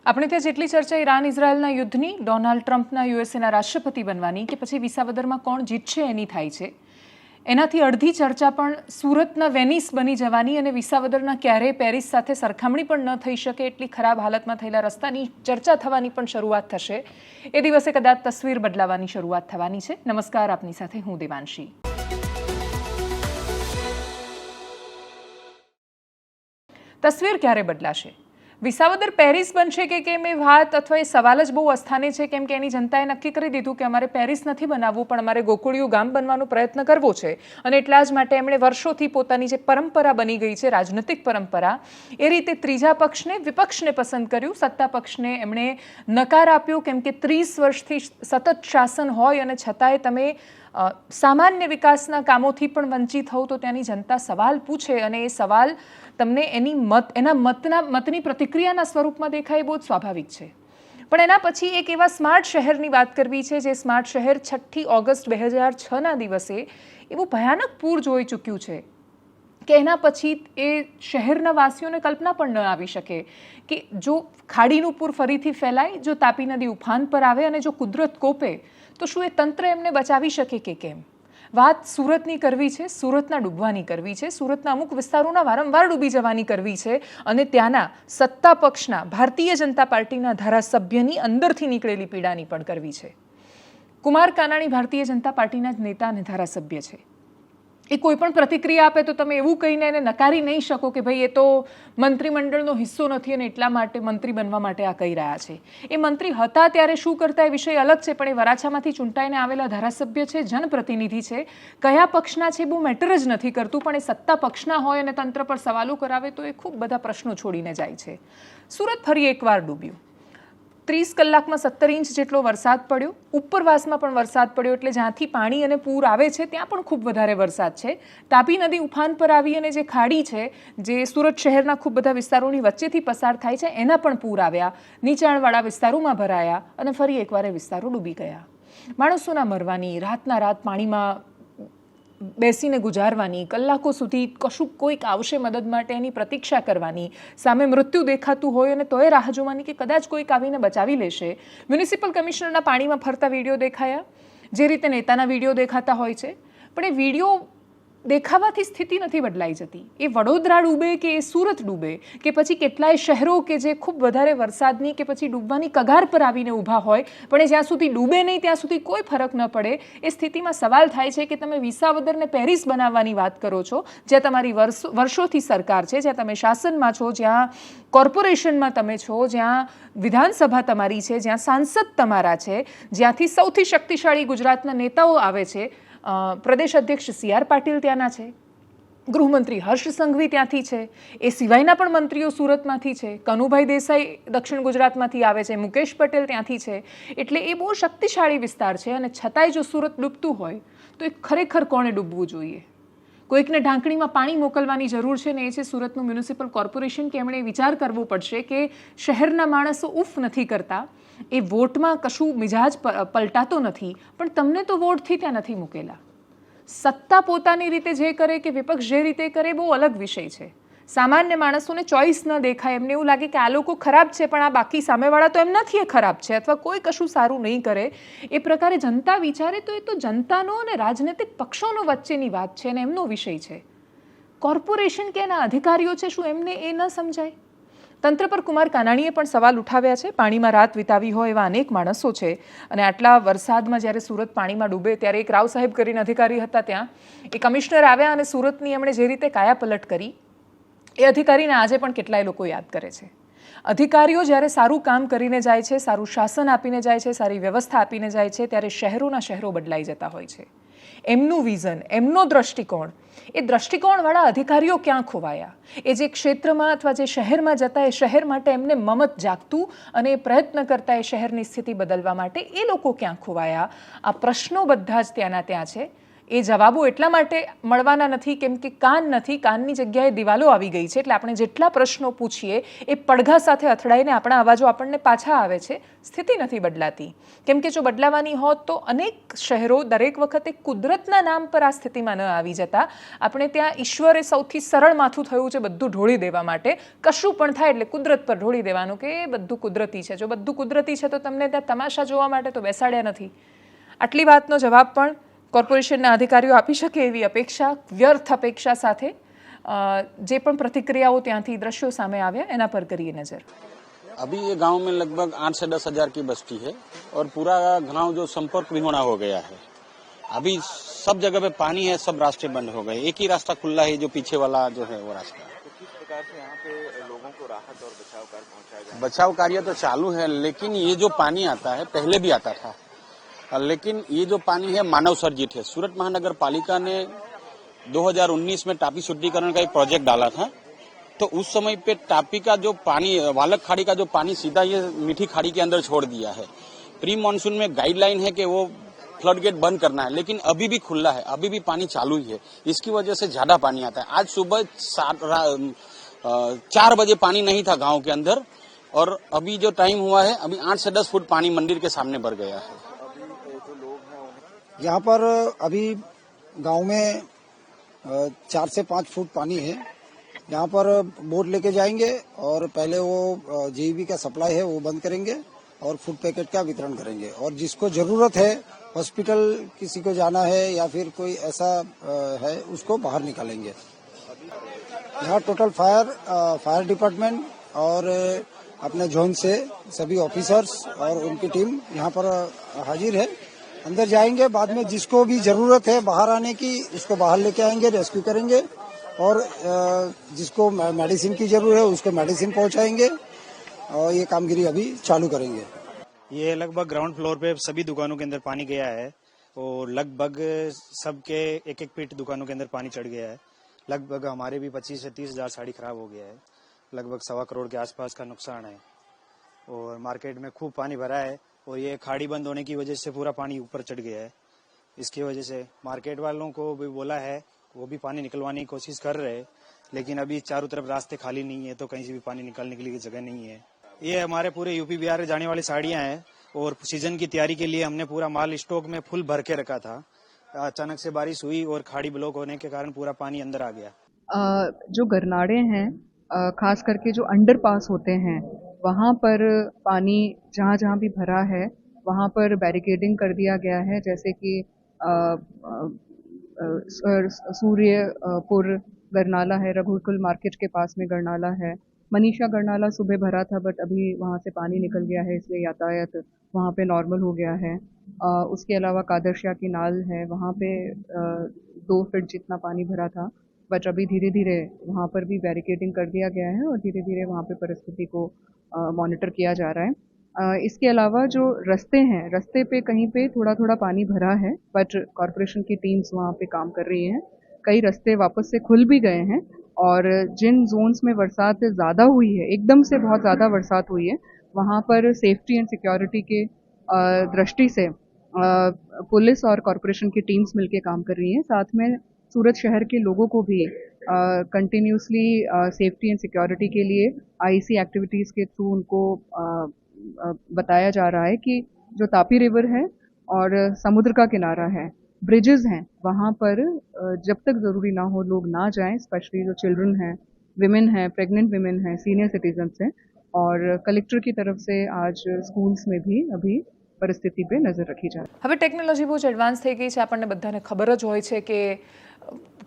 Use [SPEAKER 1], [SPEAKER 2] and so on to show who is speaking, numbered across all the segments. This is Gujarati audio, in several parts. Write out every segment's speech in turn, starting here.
[SPEAKER 1] આપણે ત્યાં જેટલી ચર્ચા ઈરાન ઇઝરાયલના યુદ્ધની, ડોનાલ્ડ ટ્રમ્પના યુએસએના રાષ્ટ્રપતિ બનવાની કે પછી વિસાવદરમાં કોણ જીતશે એની થાય છે, એનાથી અડધી ચર્ચા પણ સુરતના વેનિસ બની જવાની અને વિસાવદરના ક્યારેય પેરિસ સાથે સરખામણી પણ ન થઈ શકે એટલી ખરાબ હાલતમાં થયેલા રસ્તાની ચર્ચા થવાની પણ શરૂઆત થશે. એ દિવસે કદાચ તસવીર બદલાવાની શરૂઆત થવાની છે. નમસ્કાર, આપની સાથે હું દેવાંશી. તસવીર ક્યારે બદલાશે? વિસાવદર પેરિસ બનશે કે કેમ એ વાત અથવા એ સવાલ જ બહુ અસ્થાને છે, કેમ કે એની જનતાએ નક્કી કરી દીધું કે અમારે પેરિસ નથી બનાવવું, પણ અમારે ગોકુળિયું ગામ બનવાનો પ્રયત્ન કરવો છે. અને એટલા જ માટે એમણે વર્ષોથી પોતાની જે પરંપરા બની ગઈ છે, રાજનૈતિક પરંપરા, એ રીતે ત્રીજા પક્ષને, વિપક્ષને પસંદ કર્યું. સત્તા પક્ષને એમણે નકાર આપ્યો, કેમ કે 30 વર્ષથી સતત શાસન હોય અને છતાંય તમે સામાન્ય વિકાસના કામોથી પણ વંચિત હોવ તો ત્યાંની જનતા સવાલ પૂછે અને એ સવાલ તમને એના મતની પ્રતિક્રિયાના સ્વરૂપમાં દેખાય, બહુ જ સ્વાભાવિક છે. પણ એના પછી એક એવા સ્માર્ટ શહેરની વાત કરવી છે જે સ્માર્ટ શહેર 6 ઓગસ્ટ 2006ના દિવસે એવું ભયાનક પૂર જોઈ ચૂક્યું છે કે એના પછી એ શહેરના વાસીઓને કલ્પના પણ ન આવી શકે કે જો ખાડીનું પૂર ફરીથી ફેલાય, જો તાપી નદી ઉફાન પર આવે અને જો કુદરત કોપે તો શું એ તંત્ર એમને બચાવી શકે કે કેમ? વાત સુરતની કરવી છે, સુરતના ડૂબવાની કરવી છે, સુરતના અમુક વિસ્તારોના વારંવાર ડૂબી જવાની કરવી છે અને ત્યાંના સત્તા પક્ષના ભારતીય જનતા પાર્ટીના ધારાસભ્યની અંદરથી નીકળેલી પીડાની પણ કરવી છે. કુમાર કાનાણી ભારતીય જનતા પાર્ટીના જ નેતા અને ધારાસભ્ય છે. એ કોઈ પણ પ્રતિક્રિયા આપે તો તમે એવું કહીને એને નકારી નહીં શકો કે ભાઈ એ તો મંત્રીમંડળનો હિસ્સો નથી અને એટલા માટે મંત્રી બનવા માટે આ કહી રહ્યા છે. એ મંત્રી હતા ત્યારે શું કરતા એ વિષય અલગ છે, પણ એ વરાછામાંથી ચૂંટાઈને આવેલા ધારાસભ્ય છે, જનપ્રતિનિધિ છે. કયા પક્ષના છે બહુ મેટર જ નથી કરતું, પણ એ સત્તા પક્ષના હોય અને તંત્ર પર સવાલો કરાવે તો એ ખૂબ બધા પ્રશ્નો છોડીને જાય છે. સુરત ફરી એકવાર ડૂબ્યું. 30 કલાકમાં 17 ઇંચ જેટલો વરસાદ પડ્યો. ઉપરવાસમાં પણ વરસાદ પડ્યો, એટલે જ્યાંથી પાણી અને પૂર આવે છે ત્યાં પણ ખૂબ વધારે વરસાદ છે. તાપી નદી ઉફાન પર આવી અને જે ખાડી છે જે સુરત શહેરના ખૂબ બધા વિસ્તારોની વચ્ચેથી પસાર થાય છે એના પણ પૂર આવ્યા, નીચાણવાળા વિસ્તારોમાં ભરાયા અને ફરી એકવાર એ વિસ્તારો ડૂબી ગયા. માણસોના મરવાની, રાતના રાત પાણીમાં બેસીને ગુજારવાની, કલાકો સુધી કશું કોઈક આવશે મદદ માટે એની પ્રતીક્ષા કરવાની, સામે મૃત્યુ દેખાતું હોય અને તોય રાહ જોવાની કે કદાચ કોઈક આવીને બચાવી લેશે. મ્યુનિસિપલ કમિશનરના પાણીમાં ફરતા વિડીયો દેખાયા, જે રીતે નેતાના વિડીયો દેખાતા હોય છે, પણ એ વિડીયો દેખાવાથી સ્થિતિ નથી બદલાઈ જતી. એ વડોદરા ડૂબે કે એ સુરત ડૂબે કે પછી કેટલાય શહેરો કે જે ખૂબ વધારે વરસાદની કે પછી ડૂબવાની કગાર પર આવીને ઊભા હોય, પણ એ જ્યાં સુધી ડૂબે નહીં ત્યાં સુધી કોઈ ફરક ન પડે. એ સ્થિતિમાં સવાલ થાય છે કે તમે વિસાવદરને પેરિસ બનાવવાની વાત કરો છો, જ્યાં તમારી વર્ષોથી સરકાર છે, જ્યાં તમે શાસનમાં છો, જ્યાં કોર્પોરેશનમાં તમે છો, જ્યાં વિધાનસભા તમારી છે, જ્યાં સાંસદ તમારા છે, જ્યાંથી સૌથી શક્તિશાળી ગુજરાતના નેતાઓ આવે છે. પ્રદેશ અધ્યક્ષ CR પાટીલ ત્યાંના છે, ગૃહમંત્રી હર્ષ સંઘવી ત્યાંથી છે, એ સિવાયના પણ મંત્રીઓ સુરતમાંથી છે, કનુભાઈ દેસાઈ દક્ષિણ ગુજરાતમાંથી આવે છે, મુકેશ પટેલ ત્યાંથી છે. એટલે એ બહુ શક્તિશાળી વિસ્તાર છે અને છતાંય જો સુરત ડૂબતું હોય તો એ ખરેખર કોણે ડૂબવું જોઈએ? કોઈકને ઢાંકણીમાં પાણી મોકલવાની જરૂર છે ને એ છે સુરતનું મ્યુનિસિપલ કોર્પોરેશન, કે એમણે વિચાર કરવો પડશે કે શહેરના માણસો ઉફ નથી કરતા, એ વોટમાં કશું મિજાજ પલટાતો નથી, પણ તમને તો વોટથી ત્યાં નથી મૂકેલા. સત્તા પોતાની રીતે જે કરે કે વિપક્ષ જે રીતે કરે બહુ અલગ વિષય છે. સામાન્ય માણસોને ચોઈસ ન દેખાય, એમને એવું લાગે કે આ લોકો ખરાબ છે પણ આ બાકી સામેવાળા તો એમ નથી એ ખરાબ છે અથવા કોઈ કશું સારું નહીં કરે. એ પ્રકારે જનતા વિચારે તો એ તો જનતાનો અને રાજનૈતિક પક્ષોનો વચ્ચેની વાત છે અને એમનો વિષય છે. કોર્પોરેશન કે એના અધિકારીઓ છે, શું એમને એ ન સમજાય? તંત્ર પર કુમાર કાનાણીએ પણ સવાલ ઉઠાવ્યા છે. પાણીમાં રાત વિતાવી હોય એવા અનેક માણસો છે અને આટલા વરસાદમાં જ્યારે સુરત પાણીમાં ડૂબે ત્યારે એક રાવ સાહેબ કરીને અધિકારી હતા, ત્યાં એ કમિશનર આવ્યા અને સુરતની એમણે જે રીતે કાયાપલટ કરી એ અધિકારીને આજે પણ કેટલાય લોકો યાદ કરે છે. અધિકારીઓ જ્યારે સારું કામ કરીને જાય છે, સારું શાસન આપીને જાય છે, સારી વ્યવસ્થા આપીને જાય છે, ત્યારે શહેરોના શહેરો બદલાઈ જતા હોય છે. એમનું વિઝન, એમનો દ્રષ્ટિકોણ, એ દ્રષ્ટિકોણવાળા અધિકારીઓ ક્યાં ખોવાયા? એ જે ક્ષેત્રમાં અથવા જે શહેરમાં જતા એ શહેર માટે એમને મમત જાગતું અને એ પ્રયત્ન કરતા એ શહેરની સ્થિતિ બદલવા માટે એ લોકો ક્યાં ખોવાયા? આ પ્રશ્નો બધા જ ત્યાંના ત્યાં છે. એ જવાબો એટલા માટે મળવાના નથી કેમ કે કાન નથી, કાનની જગ્યાએ દિવાલો આવી ગઈ છે. એટલે આપણે જેટલા પ્રશ્નો પૂછીએ એ પડઘા સાથે અથડાઈને આપણા અવાજો આપણને પાછા આવે છે. સ્થિતિ નથી બદલાતી. કેમ કે જો બદલાવાની હોત તો અનેક શહેરો દરેક વખતે કુદરતના નામ પર આ સ્થિતિમાં ન આવી જતા. આપણે ત્યાં ઈશ્વરે સૌથી સરળ માથું થયું છે બધું ઢોળી દેવા માટે. કશું પણ થાય એટલે કુદરત પર ઢોળી દેવાનું કે એ બધું કુદરતી છે. જો બધું કુદરતી છે તો તમને ત્યાં તમાશા જોવા માટે તો બેસાડ્યા નથી. આટલી વાતનો જવાબ પણ કોર્પોરેશનના અધિકારીઓ આપી શકે એવી અપેક્ષા, વ્યર્થ અપેક્ષા સાથે જે પણ प्रतिक्रियाओं ત્યાંથી દ્રશ્યો સામે આવ્યા એના પર કરીએ નજર.
[SPEAKER 2] अभी ये गांव में लगभग 8 से 10 हजार की बस्ती है और पूरा गांव जो संपर्क विहोणा हो गया है. अभी सब जगह पे पानी है, सब रास्ते बंद हो गए. एक ही रास्ता खुला है जो पीछे वाला जो है वो रास्ता. किस प्रकार से यहाँ पे लोगों को राहत और बचाव कार्य पहुँचाया जाए? बचाव कार्य तो चालू है, लेकिन ये जो पानी आता है पहले भी आता था, लेकिन ये जो पानी है मानव सर्जित है. सूरत महानगर पालिका ने 2019 में टापी शुद्धिकरण का एक प्रोजेक्ट डाला था. तो उस समय पे टापी का जो पानी, वालक खाड़ी का जो पानी सीधा ये मीठी खाड़ी के अंदर छोड़ दिया है. प्री मानसून में गाइडलाइन है कि वो फ्लड गेट बंद करना है, लेकिन अभी भी खुला है, अभी भी पानी चालू ही है. इसकी वजह से ज्यादा पानी आता है. आज सुबह 4 बजे पानी नहीं था गांव के अंदर, और अभी जो टाइम हुआ है अभी 8 से 10 फुट पानी मंदिर के सामने भर गया है.
[SPEAKER 3] यहाँ पर अभी गांव में 4 से 5 फुट पानी है. यहाँ पर बोट लेके जाएंगे और पहले वो जेईबी का सप्लाई है वो बंद करेंगे और फूड पैकेट का वितरण करेंगे. और जिसको जरूरत है, हॉस्पिटल किसी को जाना है या फिर कोई ऐसा है, उसको बाहर निकालेंगे. यहाँ टोटल फायर डिपार्टमेंट और अपने जोन से सभी ऑफिसर्स और उनकी टीम यहाँ पर हाजिर है. अंदर जाएंगे, बाद में जिसको भी जरूरत है बाहर आने की उसको बाहर लेके आएंगे, रेस्क्यू करेंगे. और जिसको मेडिसिन की जरूरत है उसको मेडिसिन पहुंचाएंगे. और ये कामगिरी अभी चालू करेंगे.
[SPEAKER 4] ये लगभग ग्राउंड फ्लोर पे सभी दुकानों के अंदर पानी गया है और लगभग सबके एक फीट दुकानों के अंदर पानी चढ़ गया है. लगभग हमारे भी 25 से 30 हजार साड़ी खराब हो गया है. लगभग 1.25 करोड़ के आसपास का नुकसान है और मार्केट में खूब पानी भरा है. और ये खाड़ी बंद होने की वजह से पूरा पानी ऊपर चढ़ गया है. इसकी वजह से मार्केट वालों को भी बोला है, वो भी पानी निकलवाने की कोशिश कर रहे हैं, लेकिन अभी चारों तरफ रास्ते खाली नहीं है, तो कहीं से भी पानी निकालने के लिए जगह नहीं है. ये हमारे पूरे यूपी बिहार जाने वाली साड़ियां हैं और सीजन की तैयारी के लिए हमने पूरा माल स्टॉक में फुल भर के रखा था. अचानक से बारिश हुई और खाड़ी ब्लॉक होने के कारण पूरा पानी अंदर आ गया.
[SPEAKER 5] जो गरनाड़े हैं, खास करके जो अंडर पास होते हैं, वहाँ पर पानी जहाँ जहाँ भी भरा है वहाँ पर बैरिकेडिंग कर दिया गया है. जैसे कि सूर्यपुर गरनाला है, रघुकुल मार्केट के पास में गरनाला है. मनीषा गरनाला सुबह भरा था बट अभी वहाँ से पानी निकल गया है, इसलिए यातायात वहाँ पे नॉर्मल हो गया है. उसके अलावा कादरशाह की नाल है, वहाँ पे 2 फीट जितना पानी भरा था, बट अभी धीरे धीरे वहाँ पर भी बैरिकेडिंग कर दिया गया है और धीरे धीरे वहाँ पे परिस्थिति को मॉनिटर किया जा रहा है. इसके अलावा जो रास्ते हैं, रास्ते पे कहीं पे थोड़ा थोड़ा पानी भरा है, बट कॉरपोरेशन की टीम्स वहाँ पे काम कर रही हैं. कई रास्ते वापस से खुल भी गए हैं और जिन जोन्स में बरसात ज़्यादा हुई है, एकदम से बहुत ज़्यादा बरसात हुई है, वहाँ पर सेफ्टी एंड सिक्योरिटी के दृष्टि से पुलिस और कॉरपोरेशन की टीम्स मिलके काम कर रही हैं. साथ में सूरत शहर के लोगों को भी कंटिन्यूसली सेफ्टी एंड सिक्योरिटी के लिए आईसी एक्टिविटीज़ के थ्रू उनको बताया जा रहा है कि जो तापी रिवर है और समुद्र का किनारा है, ब्रिजेस हैं, वहाँ पर जब तक ज़रूरी ना हो लोग ना जाएं. स्पेशली जो चिल्ड्रन हैं, विमेन हैं, प्रेग्नेंट विमेन हैं, सीनियर सिटीजन्स हैं. और कलेक्टर की तरफ से आज स्कूल्स में भी अभी પરિસ્થિતિ पे નજર રખી જાય.
[SPEAKER 1] હવે ટેકનોલોજી બહુ જ એડવાન્સ થઈ ગઈ છે. આપણને બધાને ખબર જ હોય છે કે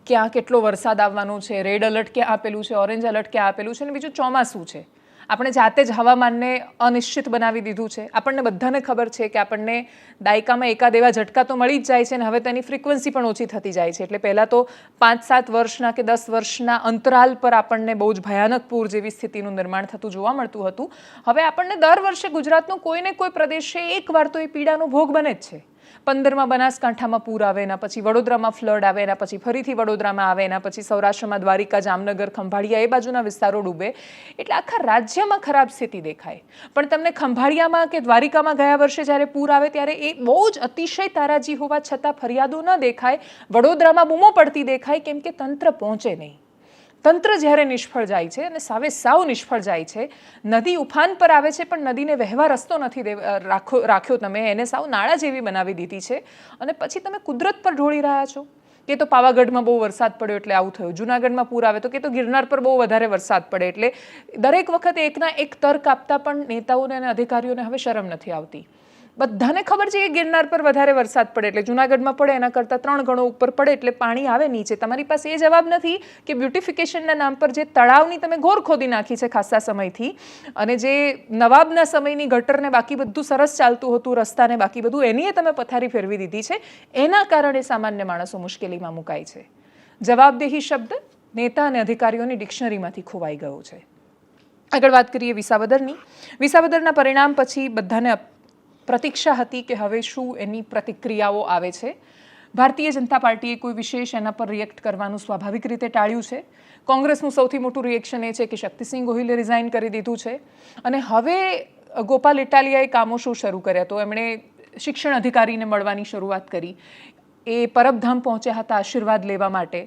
[SPEAKER 1] ક્યાં કેટલો વરસાદ આવવાનો છે, રેડ એલર્ટ ક્યાં આપેલું છે, ઓરેન્જ એલર્ટ ક્યાં આપેલું છે, અને બીજું ચોમાસું છે. આપણે જાતે જ હવામાનને અનિશ્ચિત બનાવી દીધું છે. આપણને બધાને ખબર છે કે આપણને દાયકામાં એકાદ એવા ઝટકા તો મળી જ જાય છે અને હવે તેની ફ્રિકવન્સી પણ ઓછી થતી જાય છે. એટલે પહેલાં તો 5-7 વર્ષના કે 10 વર્ષના અંતરાલ પર આપણને બહુ જ ભયાનક પૂર જેવી સ્થિતિનું નિર્માણ થતું જોવા મળતું હતું. હવે આપણને દર વર્ષે ગુજરાતનો કોઈ ને કોઈ પ્રદેશે એકવાર તો એ પીડાનો ભોગ બને જ છે. 15માં બનાસકાંઠામાં પૂર આવે, એના પછી વડોદરામાં ફ્લડ આવે, એના પછી ફરીથી વડોદરામાં આવે, એના પછી સૌરાષ્ટ્રમાં દ્વારિકા, જામનગર, ખંભાળિયા એ બાજુના વિસ્તારો ડૂબે. એટલે આખા રાજ્યમાં ખરાબ સ્થિતિ દેખાય. પણ તમને ખંભાળિયામાં કે દ્વારિકામાં ગયા વર્ષે જ્યારે પૂર આવે ત્યારે એ બહુ જ અતિશય તારાજી હોવા છતાં ફરિયાદો ન દેખાય, વડોદરામાં બૂમો પડતી દેખાય, કેમ કે તંત્ર પહોંચે નહીં. તંત્ર જ્યારે નિષ્ફળ જાય છે અને સાવ નિષ્ફળ જાય છે, નદી ઉફાન પર આવે છે પણ નદીને વહેવા રસ્તો નથી રાખ્યો તમે, એને સાવ નાળા જેવી બનાવી દીધી છે અને પછી તમે કુદરત પર ઢોળી રહ્યા છો કે તો પાવાગઢમાં બહુ વરસાદ પડ્યો એટલે આવું થયું, જૂનાગઢમાં પૂર આવે તો કે તો ગિરનાર પર બહુ વધારે વરસાદ પડે. એટલે દરેક વખતે એકના એક તર્ક આપતા પણ નેતાઓને અને અધિકારીઓને હવે શરમ નથી આવતી. બધાને ખબર છે કે ગિરનાર પર વધારે વરસાદ પડે એટલે જૂનાગઢમાં પડે એના કરતાં 3 ગણો ઉપર પડે એટલે પાણી આવે નીચે. તમારી પાસે એ જવાબ નથી કે બ્યુટિફિકેશનના નામ પર જે તળાવની તમે ઘોર ખોદી નાખી છે ખાસા સમયથી, અને જે નવાબના સમયની ગટરને બાકી બધું સરસ ચાલતું હતું, રસ્તાને બાકી બધું, એની તમે પથારી ફેરવી દીધી છે. એના કારણે સામાન્ય માણસો મુશ્કેલીમાં મુકાય છે. જવાબદેહી શબ્દ નેતા અને અધિકારીઓની ડિક્શનરીમાંથી ખોવાઈ ગયો છે. આગળ વાત કરીએ વિસાવદરની. વિસાવદરના પરિણામ પછી બધાને પ્રતીક્ષા હતી કે હવે શું એની પ્રતિક્રિયાઓ આવે છે. ભારતીય જનતા પાર્ટીએ કોઈ વિશેષ એના પર રિએક્ટ કરવાનું સ્વાભાવિક રીતે ટાળ્યું છે. કોંગ્રેસનું સૌથી મોટું રિએક્શન એ છે કે શક્તિસિંહ ગોહિલે રિઝાઇન કરી દીધું છે અને હવે ગોપાલ ઇટાલિયાએ કામો શું શરૂ કર્યા. તો એમણે શિક્ષણ અધિકારીને મળવાની શરૂઆત કરી. એ પરબધામ પહોંચ્યા હતા આશીર્વાદ લેવા માટે.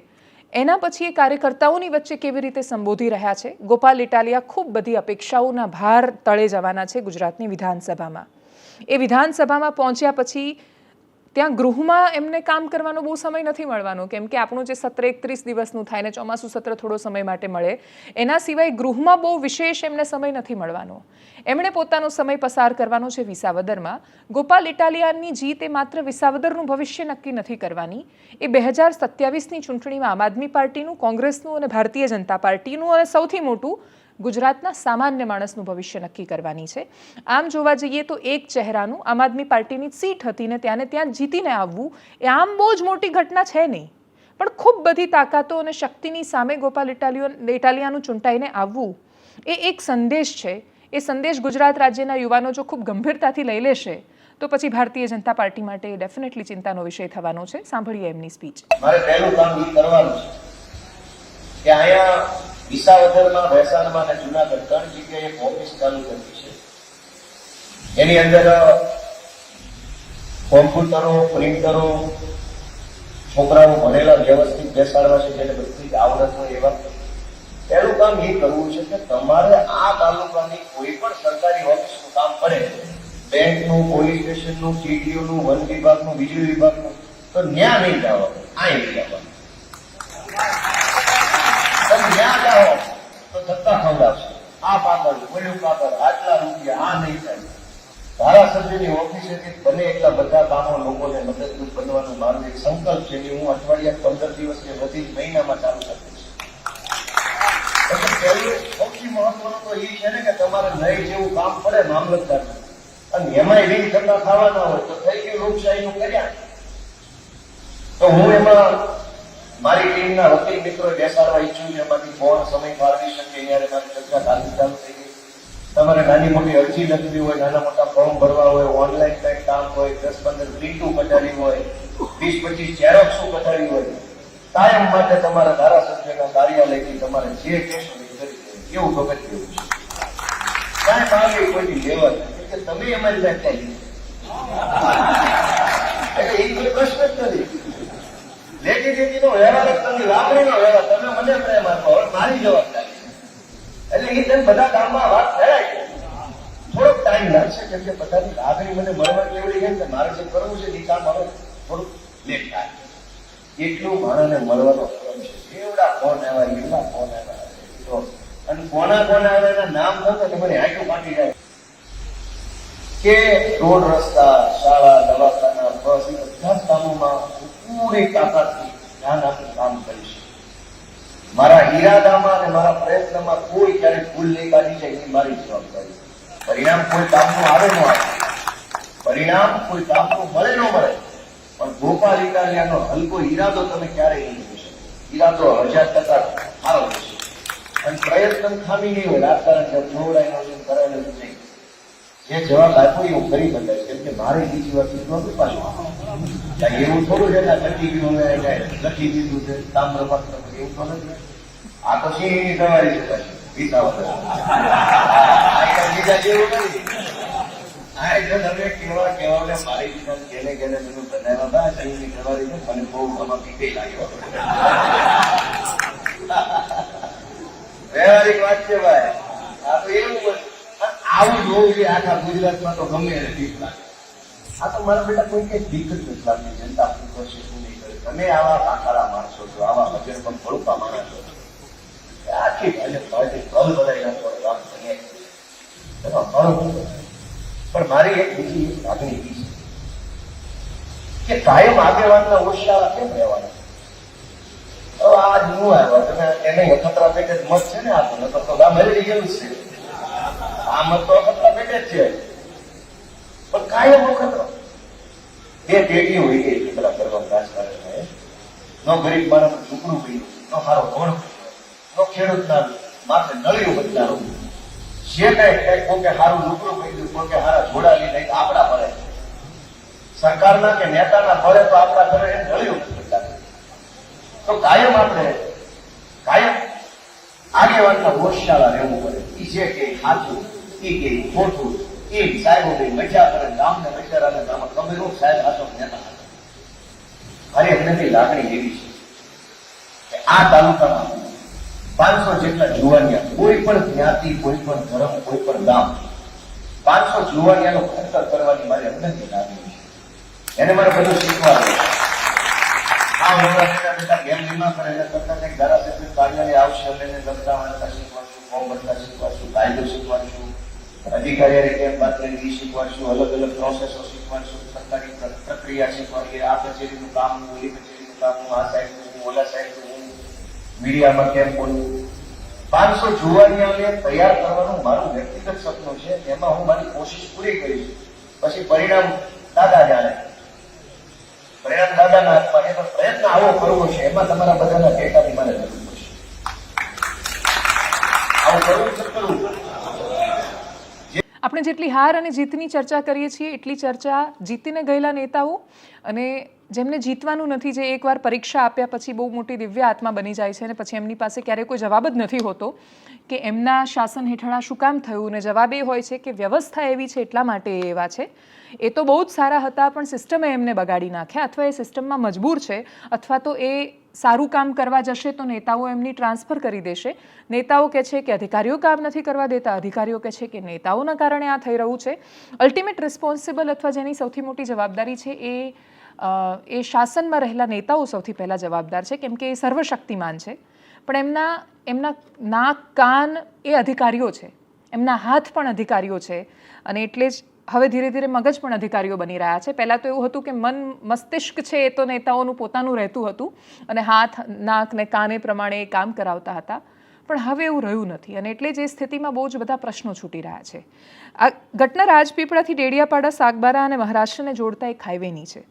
[SPEAKER 1] એના પછી એ કાર્યકર્તાઓની વચ્ચે કેવી રીતે સંબોધી રહ્યા છે. ગોપાલ ઇટાલિયા ખૂબ બધી અપેક્ષાઓના ભાર તળે જવાના છે ગુજરાતની વિધાનસભામાં. એ વિધાનસભામાં પહોંચ્યા પછી ત્યાં ગૃહમાં એમને કામ કરવાનો બહુ સમય નથી મળવાનો, કેમ કે આપણું જે સત્ર 31 દિવસનું થાય ને ચોમાસું સત્ર થોડો સમય માટે મળે, એના સિવાય ગૃહમાં બહુ વિશેષ એમને સમય નથી મળવાનો. એમણે પોતાનો સમય પસાર કરવાનો છે વિસાવદરમાં. ગોપાલ ઇટાલિયાની જીત એ માત્ર વિસાવદરનું ભવિષ્ય નક્કી નથી કરવાની, એ 2027ની ચૂંટણીમાં આમ આદમી પાર્ટીનું, કોંગ્રેસનું અને ભારતીય જનતા પાર્ટીનું અને સૌથી મોટું ગુજરાતના સામાન્ય માણસનું ભવિષ્ય નક્કી કરવાની છે. આમ જોવા જઈએ તો એક ચહેરાનું આમ આદમી પાર્ટીની સીટ હતી ને ત્યાં જીતીને આવવું એ આમ બહુ જ મોટી ઘટના છે નહીં, પણ ખૂબ બધી તાકાતો અને શક્તિની સામે ગોપાલ ઇટાલિયાનું ચૂંટાઈને આવવું એ એક સંદેશ છે. એ સંદેશ ગુજરાત રાજ્યના યુવાનો જો ખૂબ ગંભીરતાથી લઈ લેશે તો પછી ભારતીય જનતા પાર્ટી માટે ડેફિનેટલી ચિંતાનો વિષય થવાનો છે. સાંભળીએ એમની સ્પીચ.
[SPEAKER 6] મારે પહેલું કામ એ કરવાનું છે કે અહીંયા વિસાવદરમાં, ભેસાણમાં અને જુનાગઢ 3 જગ્યાએ એક ઓફિસ ચાલુ કરી છે. એની અંદર કોમ્પ્યુટરો, પ્રિન્ટરો, છોકરાઓ ભણેલા વ્યવસ્થિત બેસાડવા છે, જેને બધી આવડત હોય એવા. પહેલું કામ એ કરવું છે કે તમારે આ તાલુકાની કોઈ પણ સરકારી ઓફિસનું કામ પડે, બેંકનું, પોલીસ સ્ટેશનનું, ટીડીઓનું, વન વિભાગનું, વીજળી વિભાગનું, તો ન્યા નહીં જવાનું, આ નહીં જવાનું. ત્યાં જાઓ તો ધક્કા ખવડાવશે, આ પાગળ, ઓલું પાગળ, આટલા રૂપિયા, આ નહીં થાય. ધારાસભ્યની ઓફિસેથી બને એટલા બધા કામો લોકોને મદદરૂપ બનવાનું મારું એક સંકલ્પ છે કે હું અઠવાડિયા 15 દિવસ કે વધી મહિનામાં ચાલુ શકીશ. પહેલું સૌથી મહત્વનું તો એ છે ને કે તમારે નહીં જેવું કામ પડે મામલતદાર, અને એમાંય રીત ધક્કા ખાવાના હોય તો થઈ ગયું લોકશાહીનું કર્યા. તો હું એમાં મારી ટીમના વકીલ મિત્રો બેસાડવા ઈચ્છું છું, એમાંથી કોણ સમય ફાળવી શકે ત્યારે મારી ચર્ચા ચાલુ થઈ ગઈ. તમારે નાની મોટી અરજી લખવી હોય, નાના મોટા ફોર્મ ભરવા હોય, ઓનલાઈન કંઈક કામ હોય, 10-15 પ્રિન્ટો કઢાવી હોય, 20-25 ઝેરોક્સો કઢાવી હોય, કાયમ માટે તમારા ધારાસભ્યના કાર્યાલયથી તમારે જે કહેશો એ કરી દે. એવું ભગત જેવું છે. કાંઈ પાવી કોઈ લેવા કે તમે એમાં જ નાખી એટલે એ કોઈ પ્રશ્ન જ નથી. લેતી દેતીનો વ્યવહાર જ નથી, લાકડીનો વ્યવહાર. તમે મને પ્રેમ આપો, મારી જવાબદારી. એટલે એ તેમ બધા કામમાં વાત ફેરાય છે. થોડોક ટાઈમ લાગશે, કેમ કે બધાની લાગણી મને મળવા કેવડી ગઈ કે મારે જે કરવું છે એ કામ હવે થોડુંક લેટ થાય. એટલું માણસને મળવાનો ક્રમ છે. એવડા ફોન આવ્યા, એટલા ફોન આવ્યા, અને કોના આવ્યા એના નામ થતો તમારી હાઈટો ફાટી જાય કે રોડ, રસ્તા, શાળા, દવાખાના, બસ એ બધા જ કામોમાં પૂરી તાકાતથી ધ્યાન આપી કામ કરીશ. મારા ઈરાદામાં અને મારા પ્રયત્નમાં કોઈ ક્યારેક ભૂલ નહીં કાઢી જાય એ મારી જવાબદારી. પરિણામ કોઈ કામનું આવે ન આવે, પરિણામ કોઈ કામનું મળે ન મળે, પણ ગોપાલ ઇટાલિયાનો હલકો ઈરાદો તમે ક્યારેય નહીં જોઈ શકો. ઈરાદો 1000% સારો હશે અને પ્રયત્ન ખામી નહીં હોય. રાજકારણ નવડાયનું કરાયેલું નહીં. જે જવાબ આપ્યો એ હું કરી બતાવીશ, કેમ કે મારે બીજી વાત નથી પાછું. કાંઈ એવું થોડું છે કે લખી ગયું હવે લખી દીધું છે તામ્રપત્ર એવું તો નથી. આ તો સિંહની સવારી છે પાછી વિસાવદર. બીજા જેવું નથી. આ જો તમે કેવા મારી દીધા ઘેલે ઘેલે બધું બનાવ્યા હતા સિંહની સવારી છે મને બહુ આમાં પીકે લાગ્યો. વ્યવહારિક વાત છે ભાઈ. આ તો એવું આવું જોવું જોઈએ આખા ગુજરાતમાં તો ગમે એને બીક લાગે. આ તો મારા બેટા કોઈ કઈ બીક જ નથી લાગતી. જનતા શું કરશે શું નહીં કરે. તમે આવા કાકારા માણસો છો, આવા વજન પણ ભડુકા માણસો છો. આખી પાર્ટી કલ બધાઈ નાખો કામ બને એમાં ઘણું. પણ મારી એક બીજી લાગણી એ છે કે કાયમ આગેવાનના ઓછાળા કેમ રહેવાના? હવે આ જ નું આવ્યો તમે એને અખતરા પેટે જ મત છે ને આપો નકર તો ગામ હરી ગયેલું જ છે. આ મત તો અખતરા પેટે જ છે પણ કાયમ અખતરા. બે પેઢીઓ હોય ગઈ અખતરા કરવાનું રાજકારણ. નો ગરીબ માણસ છોકરું ગયું, નો સારો ગોળ, નો ખેડૂતના માથે નળિયું બદલાવું. જે કઈ કોકે સારું લુકડું કહ્યું, કોકે સારા જોડા લઈ આપડા પડે. સરકારના કે નેતાના પડે તો આપણા ઘરે નળિયું બદલાવે. તો કાયમ આપણે કાયમ આગેવાનના હોશિયાળા રહેવું પડે. એ જે કે સાચું, એ કે ખોટું, એ સાહેબો કઈ મજા કરે ગામને બચારાને ગામમાં ખબર સાહેબ હાથો નેતા. અરે એમની લાગણી એવી છે કે આ તાલુકામાં 500 જેટલા જુવાનિયા, કોઈ પણ જ્ઞાતિ, કોઈ પણ ધર્મ, કોઈ પણ ગામ, 500 જુવાનિયાનો ખર્ચ કરવાની મારી અંદરની લાગણી છે. એને મારે બધું શીખવાનું. આ ઉમરા બેટા ગેમ નિર્માણ કરે એટલે કરતા કંઈક ધારાસભ્ય કાર્યાલય આવશે એટલે એને લખતા વાંચતા શીખવાડશું, ફોર્મ ભરતા શીખવાડશું, કાયદો શીખવાડશું, અધિકારીઓને કેમ વાત કરી શીખવાડશું, અલગ અલગ પ્રોસેસો શીખવાડશું, સરકારી પ્રક્રિયા શીખવાડીએ. આ કચેરીનું કામ, ઓલી કચેરીનું કામ, આ સાઈડનું, ઓલા સાઈડનું, મીડિયામાં કેમ બોલવું. 500 જુવાનિયાઓને તૈયાર કરવાનું મારું વ્યક્તિગત સપનું છે. એમાં હું મારી કોશિશ પૂરી કરીશ. પછી પરિણામ દાદા જાણે. પરિણામ દાદાના હાથમાં. એનો પ્રયત્ન આવો કરવો છે. એમાં તમારા બધાના ટેકાની મારે જરૂર પડશે. આવું કરવું છે કરવું.
[SPEAKER 1] આપણે જેટલી હાર અને જીતની ચર્ચા કરીએ છીએ એટલી ચર્ચા જીતીને ગયેલા નેતાઓ અને જેમને જીતવાનું નથી, જે એકવાર પરીક્ષા આપ્યા પછી બહુ મોટી દિવ્ય આત્મા બની જાય છે અને પછી એમની પાસે ક્યારેય કોઈ જવાબ જ નથી હોતો કે એમના શાસન હેઠળ આ શું કામ થયું. અને જવાબ એ હોય છે કે વ્યવસ્થા એવી છે એટલા માટે એ એવા છે. એ તો બહુ જ સારા હતા પણ સિસ્ટમે એમને બગાડી નાખ્યા, અથવા એ સિસ્ટમમાં મજબૂર છે, અથવા તો એ સારું કામ કરવા જશે તો નેતાઓ એમની ટ્રાન્સફર કરી દેશે. નેતાઓ કહે છે કે અધિકારીઓ કામ નથી કરવા દેતા, અધિકારીઓ કહે છે કે નેતાઓના કારણે આ થઈ રહ્યું છે. અલ્ટિમેટ રિસ્પોન્સિબલ અથવા જેની સૌથી મોટી જવાબદારી છે એ શાસનમાં રહેલા નેતાઓ સૌથી પહેલાં જવાબદાર છે, કેમ કે એ સર્વશક્તિમાન છે. પણ એમના નાક કાન એ અધિકારીઓ છે, એમના હાથ પણ અધિકારીઓ છે. અને એટલે જ હવે ધીરે ધીરે મગજ પણ અધિકારીઓ બની રહ્યા છે. પહેલાં તો એવું હતું કે મન મસ્તિષ્ક છે એ તો નેતાઓનું પોતાનું રહેતું હતું અને હાથ નાક ને કાને પ્રમાણે એ કામ કરાવતા હતા. પણ હવે એવું રહ્યું નથી અને એટલે જ એ સ્થિતિમાં બહુ જ બધા પ્રશ્નો છૂટી રહ્યા છે. આ ઘટના રાજપીપળાથી ડેડિયાપાડા, સાગબારા અને મહારાષ્ટ્રને જોડતા એક હાઈવેની છે.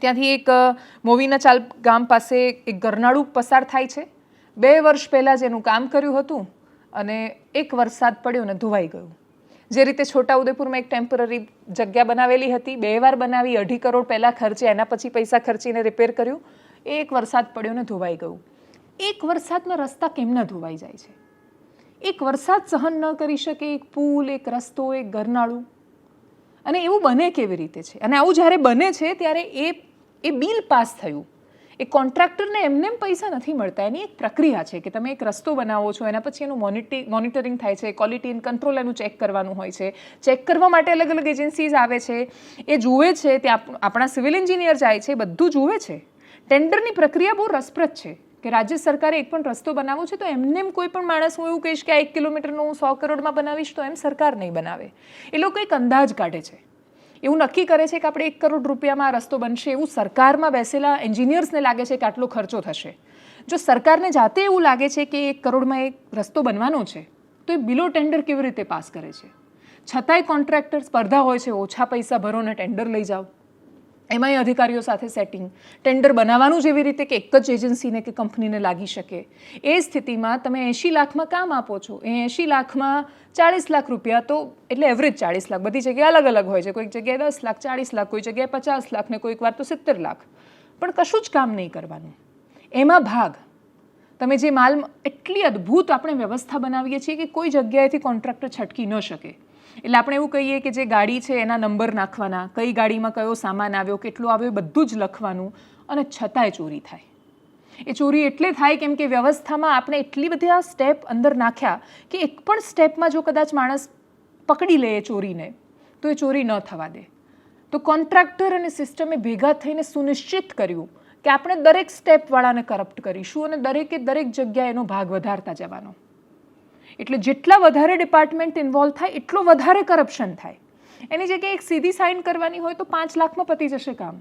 [SPEAKER 1] ત્યાંથી એક મોવીના ચાલ ગામ પાસે એક ગરનાળું પસાર થાય છે. 2 વર્ષ પહેલાં જેનું કામ કર્યું હતું અને એક વરસાદ પડ્યો ને ધોવાઈ ગયું. જે રીતે છોટાઉદેપુરમાં એક ટેમ્પરરી જગ્યા બનાવેલી હતી, 2 વાર બનાવી, 2.5 કરોડ પહેલાં ખર્ચે, એના પછી પૈસા ખર્ચીને રિપેર કર્યું, એક વરસાદ પડ્યો ને ધોવાઈ ગયું. એક વરસાદમાં રસ્તા કેમ ન ધોવાઈ જાય છે? એક વરસાદ સહન ન કરી શકે એક પુલ, એક રસ્તો, એક ગરનાળું? અને એવું બને કેવી રીતે છે? અને આવું જ્યારે બને છે ત્યારે એ બિલ પાસ થયું. એ કોન્ટ્રાક્ટરને એમને પૈસા નથી મળતા. એની એક પ્રક્રિયા છે કે તમે એક રસ્તો બનાવો છો, એના પછી એનું મોનિટરિંગ થાય છે, ક્વોલિટી એન્ડ કંટ્રોલ એનું ચેક કરવાનું હોય છે. ચેક કરવા માટે અલગ અલગ એજન્સીઝ આવે છે, એ જુએ છે, ત્યાં આપણા સિવિલ એન્જિનિયર જાય છે, બધું જુએ છે. ટેન્ડરની પ્રક્રિયા બહુ રસપ્રદ છે કે રાજ્ય સરકારે એક પણ રસ્તો બનાવવો છે તો એમને કોઈ પણ માણસ હું એવું કહીશ કે આ 1 કિલોમીટરનું હું 100 કરોડમાં બનાવીશ તો એમ સરકાર નહીં બનાવે. એ લોકો એક અંદાજ કાઢે છે, એવું નક્કી કરે છે કે આપણે 1 કરોડ રૂપિયામાં આ રસ્તો બનશે. એવું સરકારમાં બેસેલા એન્જિનિયર્સને લાગે છે કે આટલો ખર્ચો થશે. જો સરકારને જાતે એવું લાગે છે કે 1 કરોડમાં એક રસ્તો બનવાનો છે તો એ બિલો ટેન્ડર કેવી રીતે પાસ કરે છે? છતાંય કોન્ટ્રાક્ટર સ્પર્ધા હોય છે, ઓછા પૈસા ભરો ને ટેન્ડર લઈ જાઓ. એમાંય અધિકારીઓ સાથે સેટિંગ, ટેન્ડર બનાવવાનું જેવી રીતે કે એક જ એજન્સીને કે કંપનીને લાગી શકે. એ સ્થિતિમાં તમે 80 લાખમાં કામ આપો છો, એ 80 લાખમાં 40 લાખ રૂપિયા તો એટલે એવરેજ 40 લાખ, બધી જગ્યાએ અલગ અલગ હોય છે, કોઈક જગ્યાએ 10 લાખ 40 લાખ, કોઈ જગ્યાએ 50 લાખ ને કોઈક વાર તો 70 લાખ, પણ કશું જ કામ નહીં કરવાનું. એમાં ભાગ તમે જે માલ એટલી અદ્ભુત આપણે વ્યવસ્થા બનાવીએ છીએ કે કોઈ જગ્યાએથી કોન્ટ્રાક્ટર છટકી ન શકે. એટલે આપણે એવું કહીએ કે જે ગાડી છે એના નંબર નાખવાના, કઈ ગાડીમાં કયો સામાન આવ્યો, કેટલો આવ્યો, બધું જ લખવાનું, અને છતાંય ચોરી થાય. એ ચોરી એટલે થાય કેમ કે વ્યવસ્થામાં આપણે એટલી બધી આ સ્ટેપ અંદર નાખ્યા કે એક પણ સ્ટેપમાં જો કદાચ માણસ પકડી લે એ ચોરીને તો એ ચોરી ન થવા દે. તો કોન્ટ્રાક્ટર અને સિસ્ટમે ભેગા થઈને સુનિશ્ચિત કર્યું કે આપણે દરેક સ્ટેપવાળાને કરપ્ટ કરીશું અને દરેકે દરેક જગ્યાએ એનો ભાગ વધારતા જવાનો. એટલે જેટલા વધારે ડિપાર્ટમેન્ટ ઇન્વોલ્વ થાય એટલો વધારે કરપ્શન થાય. એની જગ્યાએ એક સીધી સાઇન કરવાની હોય તો 5 લાખમાં પતી જશે કામ.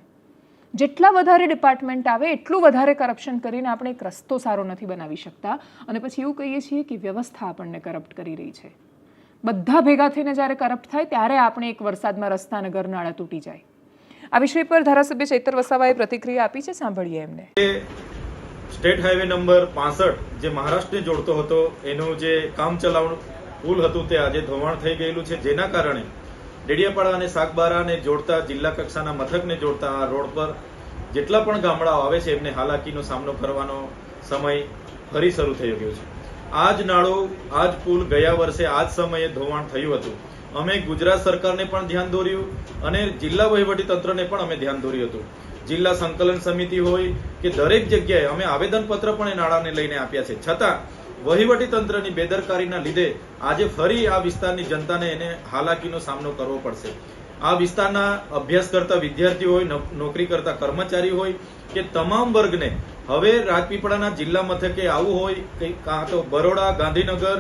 [SPEAKER 1] જેટલા વધારે ડિપાર્ટમેન્ટ આવે એટલું વધારે કરપ્શન કરીને આપણે એક રસ્તો સારો નથી બનાવી શકતા અને પછી એવું કહીએ છીએ કે વ્યવસ્થા આપણને કરપ્ટ કરી રહી છે. બધા ભેગા થઈને જ્યારે કરપ્ટ થાય ત્યારે આપણે એક વરસાદમાં રસ્તા અને ઘરનાળા તૂટી જાય. આ વિષય પર ધારાસભ્ય ચૈતર વસાવાએ પ્રતિક્રિયા આપી છે, સાંભળીએ એમને.
[SPEAKER 7] સ્ટેટ હાઈવે નંબર 65 જે મહારાષ્ટ્રને જોડતો હતો એનું જે કામ ચલાવનું પુલ હતું તે આજે ધોવાણ થઈ ગયેલું છે, જેના કારણે ડેડિયાપાડા અને સાગબારાને જોડતા જિલ્લા કક્ષાના મથકને જોડતા આ રોડ પર જેટલા પણ ગામડાઓ આવે છે એમને હાલાકીનો સામનો કરવાનો સમય ફરી શરૂ થઈ ગયો છે. આ જ નાળો, આ જ પુલ ગયા વર્ષે આ જ સમયે ધોવાણ થયું હતું. અમે ગુજરાત સરકારને પણ ધ્યાન દોર્યું અને જિલ્લા વહીવટી તંત્રને પણ અમે ધ્યાન દોર્યું હતું. જિલ્લા સંકલન સમિતિ હોય કે દરેક જગ્યાએ અમે આવેદનપત્ર પણ એ નાળાને લઈને આપ્યા છે, છતાં વહીવટી તંત્રની બેદરકારીના લીધે આજે ફરી આ વિસ્તારની જનતાને એને હાલાકીનો સામનો કરવો પડશે. આ વિસ્તારના અભ્યાસ કરતા વિદ્યાર્થીઓ હોય, નોકરી કરતા કર્મચારી હોય કે તમામ વર્ગને હવે રાજપીપળાના જિલ્લા મથકે આવવું હોય કે કાં તો બરોડા, ગાંધીનગર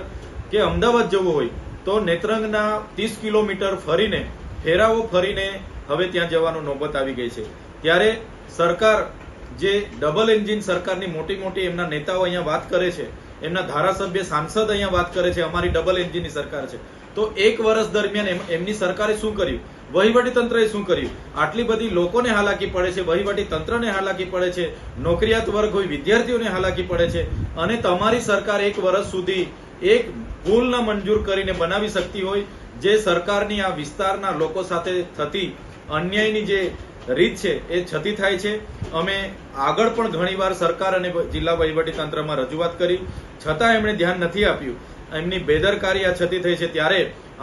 [SPEAKER 7] કે અમદાવાદ જવું હોય તો નેત્રંગના 30 કિલોમીટર ફરીને ફેરાવો ફરીને હવે ત્યાં જવાનું નોબત આવી ગઈ છે. ત્યારે સરકાર જે ડબલ એન્જિન સરકારની મોટી મોટી એમના નેતાઓ અહીંયા વાત કરે છે, એમના ધારાસભ્ય સાંસદ અહીંયા વાત કરે છે અમારી ડબલ એન્જિનની સરકાર છે, તો એક વર્ષ દરમિયાન એમની સરકારે શું કર્યું, વહીવટી તંત્રએ શું કર્યું? આટલી બધી લોકોને હાલાકી પડે છે, વહીવટી તંત્રને હાલાકી પડે છે, નોકરિયાત વર્ગ હોય, વિદ્યાર્થીઓને હાલાકી પડે છે, અને તમારી સરકાર એક વર્ષ સુધી એક પુલ ન મંજૂર કરીને બનાવી શકતી હોય, જે સરકારની આ વિસ્તારના લોકો સાથે થતી અન્યાયની જે રીત છે એ છતી થાય છે. અમે આગળ પણ ઘણીવાર સરકાર અને જિલ્લા વહીવટી તંત્રમાં રજૂઆત કરી, છતાં એમણે ધ્યાન નથી આપ્યું. એમની બેદરકારી આ છતી થઈ છે. ત્યારે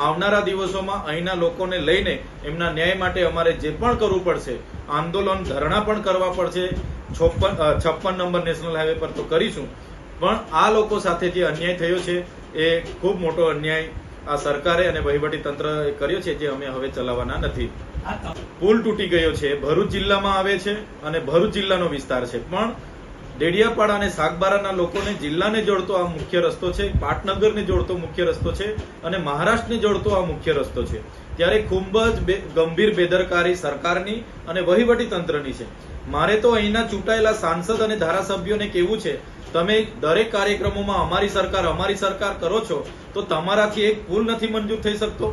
[SPEAKER 7] આવનારા દિવસોમાં અહીંના લોકોને લઈને એમના ન્યાય માટે અમારે જે પણ કરવું પડશે, આંદોલન, ધરણા પણ કરવા પડશે. 56 નંબર નેશનલ હાઈવે પર તો કરીશું, પણ આ લોકો સાથે જે અન્યાય થયો છે એ ખૂબ મોટો અન્યાય આ સરકારે અને વહીવટી તંત્રએ કર્યો છે, જે અમે હવે ચલાવવાના નથી. પુલ તૂટી ગયો છે, ભરૂચ જિલ્લામાં આવે છે અને ભરૂચ જિલ્લાનો વિસ્તાર છે, પણ ડેડિયાપાડા અને સાગબારાના લોકોને જિલ્લાને જોડતો આ મુખ્ય રસ્તો છે, પાટનગરને જોડતો મુખ્ય રસ્તો છે અને મહારાષ્ટ્રને જોડતો આ મુખ્ય રસ્તો છે. ત્યારે ખૂબ જ ગંભીર બેદરકારી સરકારની અને વહીવટી તંત્રની છે. મારે તો અહીંના ચૂંટાયેલા સાંસદ અને ધારાસભ્યોને કહેવું છે, તમે દરેક કાર્યક્રમોમાં અમારી સરકાર કરો છો, તો તમારાથી એક પુલ નથી મંજૂર થઈ શકતો.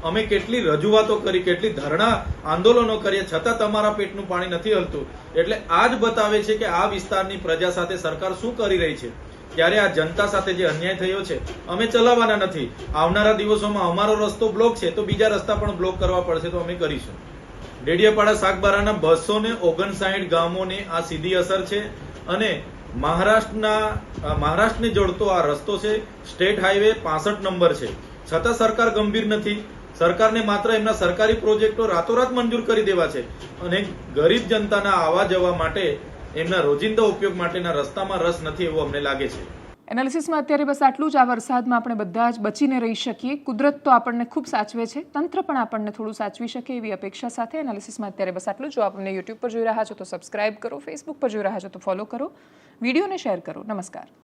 [SPEAKER 7] અમે કેટલી રજૂઆતો કરી, કેટલી ધરણા આંદોલનો કરીએ, છતાં તમારા પેટનું પાણી નથી હલતું. એટલે આ જ બતાવે છે કે આ વિસ્તારની પ્રજા સાથે સરકાર શું કરી રહી છે. ત્યારે આ જનતા સાથે જે અન્યાય થયો છે અમે ચલાવવાના નથી. આવનારા દિવસોમાં અમારો રસ્તો બ્લોક છે તો બીજા રસ્તા પણ બ્લોક કરવા પડશે તો અમે કરીશું. ડેડિયાપાડા સાગબારાના 259 ગામોને આ સીધી અસર છે અને મહારાષ્ટ્રને જોડતો આ રસ્તો છે, સ્ટેટ હાઈવે 65 નંબર છે, છતાં સરકાર ગંભીર નથી. સરકારને માત્ર એમના સરકારી પ્રોજેક્ટો રાતોરાત મંજૂર કરી દેવા છે અને ગરીબ જનતાના આવવા જવા માટે, એમના રોજિંદા ઉપયોગ માટેના રસ્તામાં રસ નથી એવું અમને લાગે છે.
[SPEAKER 1] એનાલિસિસમાં અત્યારે બસ આટલું જ. આ વરસાદમાં આપણે બધા જ બચીને રહી શકીએ. કુદરત તો આપણને ખૂબ સાચવે છે, તંત્ર પણ આપણને થોડું સાચવી શકે એવી અપેક્ષા સાથે એનાલિસિસમાં અત્યારે બસ આટલું. જો આપણને યુટ્યુબ પર જોઈ રહ્યા છો તો સબસ્ક્રાઇબ કરો, ફેસબુક પર જોઈ રહ્યા છો તો ફોલો કરો, વિડીયોને શેર કરો. નમસ્કાર.